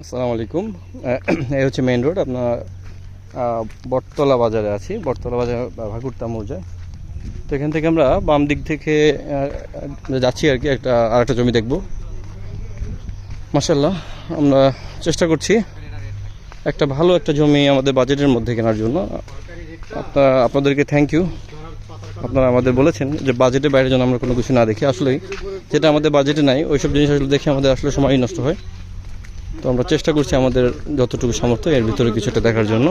আসসালামু আলাইকুম। এই হচ্ছে মেইন রোড। আপনার বটতলা বাজারে আছি, বটতলা বাজার ভাকুরতা মৌজায়। তো এখান থেকে আমরা বাম দিক থেকে যাচ্ছি আর কি, আরেকটা জমি দেখব। মাশাআল্লাহ, আমরা চেষ্টা করছি একটা ভালো একটা জমি আমাদের বাজেটের মধ্যে কেনার জন্য। আপনাদেরকে থ্যাংক ইউ। আপনারা আমাদের বলেছেন যে বাজেটের বাইরে যেন আমরা কোনো কিছু না দেখি। আসলেই যেটা আমাদের বাজেটে নাই ওইসব জিনিস আসলে দেখে আমাদের আসলে সময়ই নষ্ট হয়। তো আমরা চেষ্টা করছি আমাদের যতটুকু সামর্থ্য এর ভিতরে কিছুটা দেখার জন্য।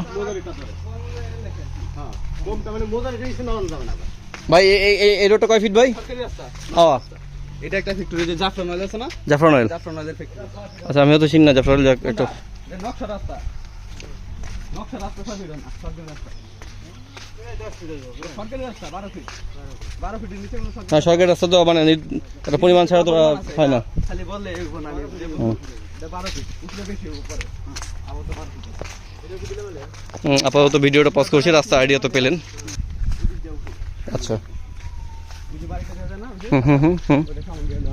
ভাই এই রোডটা কয় ফিট ভাই? এটা একটা ফ্যাক্টরি, যে জাফরান অয়েল আছে না, জাফরান অয়েল। জাফরান অয়েলের ফ্যাক্টরি। আচ্ছা, আমিও তো চিনি না জাফরান অয়েল। একটা নকশা রাস্তা, নকশা রাস্তা সরকারি রাস্তা, সরকারি রাস্তা 12 ফিট, 12 ফিটের নিচে কোনো সরকারি। হ্যাঁ, সরকারি রাস্তা তো মানে একটা পরিমাণ ছাড়া তো হয় না। খালি বললে এগো না, এটা 12 ফিট উপরে, বেশি উপরে। আবার তো 12 ফিট। আপাতত ভিডিওটা পজ করছি, রাস্তা আইডিয়া তো পেলেন। আচ্ছা, ওই যে বাড়িটা দেখা যায় না, ওই যে ওটা সামনে গেল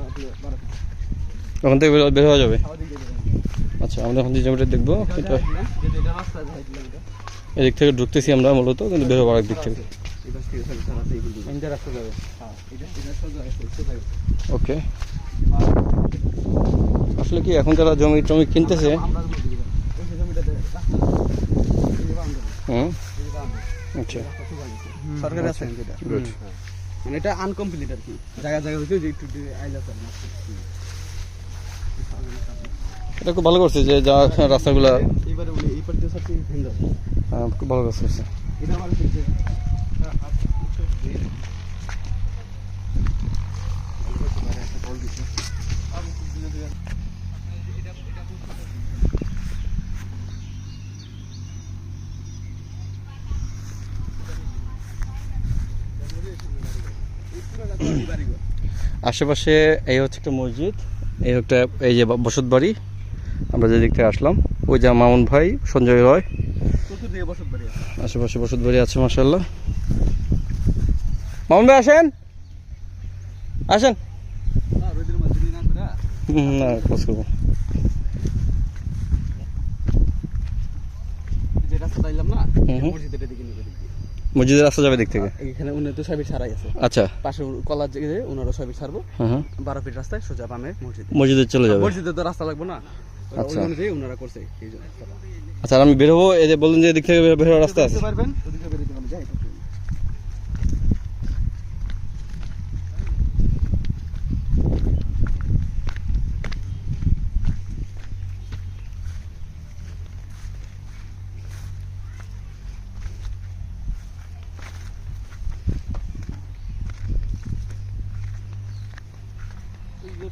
12 ফিট। ওখান থেকে বের হওয়া যাবে। খাওয়া দিকে যাবে। আচ্ছা, আমরা এখন যে জমিটা দেখবো এটা এটা রাস্তা যায় কিলোমিটার। এদিক থেকে ঢুকতেছি আমরা মূলত, কিন্তু বের হবো আরেক দিক থেকে। এই পাশ থেকে সারা রাস্তা এইগুলো ইন্টার রাস্তা যাবে। হ্যাঁ, এটা সোজা যাবে। ওকে, আসলে কি এখন যারা জমি টমি কিনতেছে, আমরা ওই যে জমিটাতে রাস্তা এই যে বাউন্ডারি, হুম, এই যে বাউন্ডারি, আচ্ছা, সরকারি রাস্তা যেটা, গুড। মানে এটা আনকমপ্লিট আর কি, জায়গা জায়গা হইছে যে একটু আইলা করে না। এটা খুব ভালো করছে যে যা রাস্তাগুলা, এইবারে উনি এই পার দিয়ে সব কিছু ভিন্ন। খুব ভালো কাজ করছে। এটা আমার হচ্ছে আশেপাশে এই হচ্ছে একটা মসজিদ, এই একটা এই যে বসত বাড়ি। আমরা যে দিক থেকে আসলাম, ওই যে মামুন ভাই, সঞ্জয় রয়, চতুর্দিকে বসত বাড়ি আছে। আশেপাশে বসত বাড়ি আছে। মাশাআল্লাহ, মামুন ভাই আসেন আসেন। না রোদের মধ্যে না করে না, খোঁজ করবো। যে রাস্তা দিলাম না, হুম। মসজিদের দিকে নিয়ে দিকে। মসজিদের রাস্তা যাবে দিক থেকে। এখানে উনি তো সবই ছাড়াই আছে। আচ্ছা, পাশে কলার দিকে ওনারা সবই ছাড়বো। হ্যাঁ, 12 ফিট রাস্তায় সোজা বামে মসজিদ। মসজিদে চলে যাবে। মসজিদে তো রাস্তা লাগবে না, আচ্ছা। ওই অনুযায়ী ওনারা করছে এই জন্য। আচ্ছা, আর আমি বের হবো, এই যে বললেন যে এদিক থেকে বের হওয়ার রাস্তা আছে। পারবেন ওদিকে বেরিয়ে যাবেন, যাই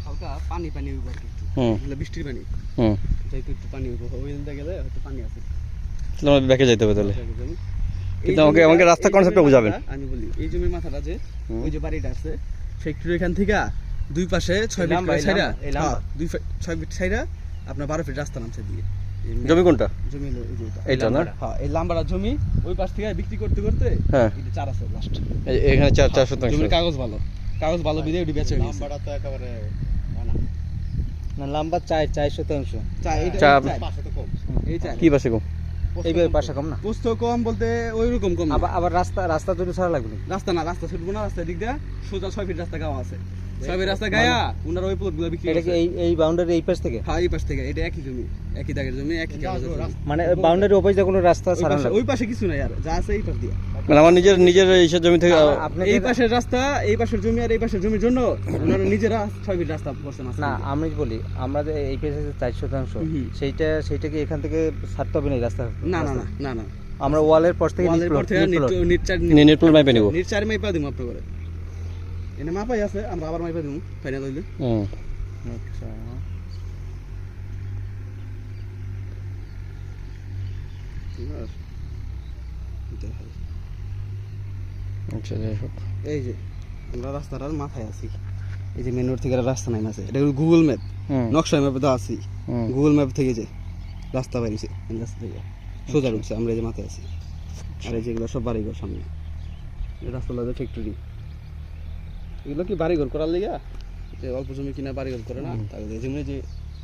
হালকা পানি পানি হইব আর কি একটু। হুম এগুলো বৃষ্টির পানি, হুম, যাইতে একটু পানি হইব। ওই দিকে গেলে হয়তো পানি আছে। তাহলে আমাদের ব্যাকে যেতে হবে তাহলে। এই কিন্তু জমিটা- আমাকে রাস্তা এই কনসেপ্টটা জমির বুঝাবেন। মাথাটা আমি বলি, এই জমির মাথাটা যে হুম। ওই যে বাড়িটা আছে, ফ্যাক্টরি এখান থেকে দুই পাশে 6 ফিট করে ছাইরা, হ্যাঁ 6 ফিট ছাইরা আপনার 12 ফিট রাস্তা নামছে দিয়ে। জমি কোনটা? জমি হলো এই যে এইটা না? হ্যাঁ, এই লাম্বাড়া জমি ওই পাশ থেকে বিক্রি করতে করতে হ্যাঁ, এটা 4 আছে লাস্ট। এখানে 4 শতাংশ। জমির কাগজ ভালো, কাগজ ভালো বিদে ওটি বেচে গেছে। লাম্বাটা তো একেবারে না লম্বা 4 শতাংশ। চার। পাশে তো কম। এই চার কি পাশে কম? এইভাবে পাশে কম না, পোস্ত কম বলতে ওইরকম কম না। আবার রাস্তা তৈরি ছাড়া লাগবে। রাস্তা না, রাস্তা ছুটবো না, রাস্তার দিক দিয়ে সোজা 6 ফিট রাস্তা গাওয়া আছে। 6 ফিট রাস্তা গায়া উনার ওই প্লটগুলো বিক্রি এটা কি করছে। এই বাউন্ডারি এই পাশ থেকে? হ্যাঁ, এই পাশ থেকে। এটা একই জমি, একই দাগের জমি, একই কাগজের জমি। মানে বাউন্ডারি ওপাশ দিয়ে কোনো রাস্তা ওই ছাড়া পাশে- লাগবে? ওই পাশে কিছু নাই, আর যা আছে এই পাশ দিয়ে। মানে আমার নিজের এইসব জমি থেকে এই পাশের রাস্তা, এই পাশের জমি আর এই পাশের জমির জন্য ওনারা নিজেরা 6 ফিট রাস্তা করছেন। না, আমি বলি আমরা যে এই পাশে যে 4 শতাংশ, হুম। সেইটা কি এখান থেকে ছাড়তে হবে না এই রাস্তা? না না না না না, আমরা ওয়ালের পর থেকে ওয়ালের পর থেকে নেট প্লট মাইপে নিব। নিট 4 মাইপা দিমু আপনার করে। এনে মাপাই আছে, আমরা আবার মাইপা দিমু ফাইনাল হইলে। হুম, আচ্ছা, আচ্ছা, যাই হোক। এই যে আমরা রাস্তাটার মাথায় আছি, এই যে মেন রোড থেকে রাস্তা নাই আছে, এটা গুগল ম্যাপ, হুম, নকশা ম্যাপে তো আছি। হুম, গুগল ম্যাপ থেকে যে রাস্তা বাড়িছে, এই রাস্তা থেকে সোজা ঢুকছে, আমরা এই যে মাথায় আছি। আর এই যেগুলো সব বাড়িঘর সামনে, এই রাস্তা লাগে ফ্যাক্টরি। এগুলো কি বাড়িঘর করার লিগা, যে অল্প জমি কিনা বাড়িঘর করে না, তাহলে যেমনি যে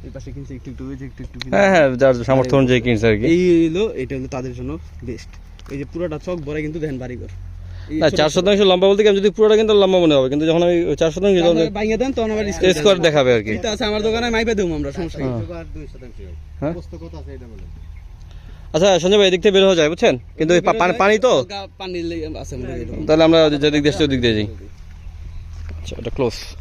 এই পাশে কিনছে একটু একটু, ওই যে একটু একটু কিনে। হ্যাঁ হ্যাঁ, যার সামর্থ্য অনুযায়ী কিনছে আর কি। এটা হলো তাদের জন্য বেস্ট। এই যে পুরোটা চক ভরা কিন্তু দেখেন বাড়িঘর। না 4 শতাংশ লম্বা বলতে কি আমি যদি পুরোটা কিন্তু লম্বা মনে হবে, কিন্তু যখন আমি 4 শতাংশ ভাঙিয়ে দেন তখন আবার স্কোয়ার দেখাবে আর কি। এটা আছে আমার দোকানে, মাইপে দেবো আমরা, সমস্যা নেই। হ্যাঁ আচ্ছা সঞ্জয় ভাই, এদিক থেকে বের হওয়া যায় বুঝছেন, কিন্তু এই পানি তো, পানি আছে আমাদের। তাহলে আমরা যেদিক দিয়ে আসছি ওদিক দিয়ে যাই। আচ্ছা, এটা ক্লোজ।